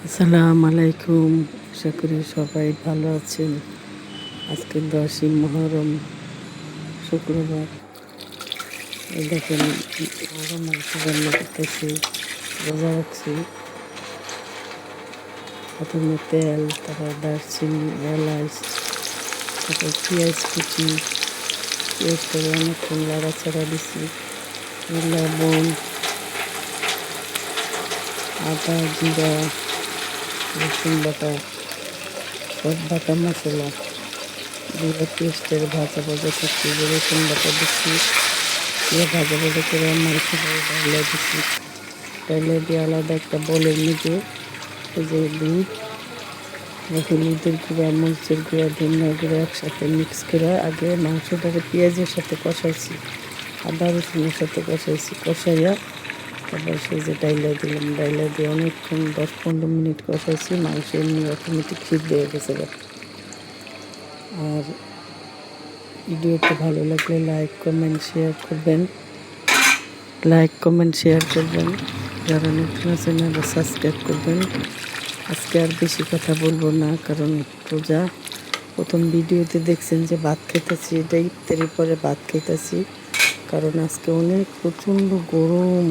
আসসালামু আলাইকুম। আশা করি সবাই ভালো আছেন। আজকে 10ই মুহররম, শুক্রবার। এই দেখেন গরুর মাংস রান্না করতেছি, রোজা রাখছি। প্রথমে তেল, তারপর দারচিনি, এলাচ, তারপর পেঁয়াজ কুচি, পেঁয়াজটাকে অনেকক্ষণ লাড়াচাড়া দিছি। লবণ, আদা, জিরা, রসুন বাটা, সব বাটা মশলা দিয়ে পেস্টের ভাজা ভাজা করছি। রসুন বাটা দিচ্ছি, দিয়ে ভাজা ভাজা করে মাংসটাকে ডাইলে দিচ্ছি। ডাইলে দিয়ে আলাদা একটা বলের মধ্যে এই যে দুধ, হলুদের গুঁড়া, মরিচের গুঁড়া, ধনিয়া গুঁড়া একসাথে মিক্স করে আগে মাংসটাকে পেঁয়াজের সাথে কষাইছি, আদা রসুনের সাথে কষাইছি। কষাইয়া তারপর সেই যে ডাইলা দিলাম, ডাইলা দিয়ে অনেকক্ষণ 10-15 মিনিট কষাইছি। মাংস এমনি অটোমেটিক সিদ্ধ হয়ে গেছে। আর ভিডিওটা ভালো লাগলে লাইক কমেন্ট শেয়ার করবেন। যারা নতুন আছেন তারা সাবস্ক্রাইব করবেন। আজকে আর বেশি কথা বলবো না, কারণ রোজা। প্রথম ভিডিওতে দেখছেন যে ভাত খাইতেছি, এটা ইফতারির পরে ভাত খাইতেছি, কারণ আজকে অনেক প্রচণ্ড গরম।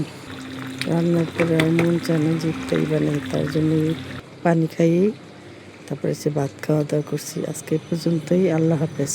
রান্নার পরে আর মন চায় না যে ইফতারি বানাই, তার জন্য পানি খাইয়েই তারপরে সে ভাত খাওয়া দাওয়া করছি। আজকে পর্যন্তই, আল্লাহ হাফেজ।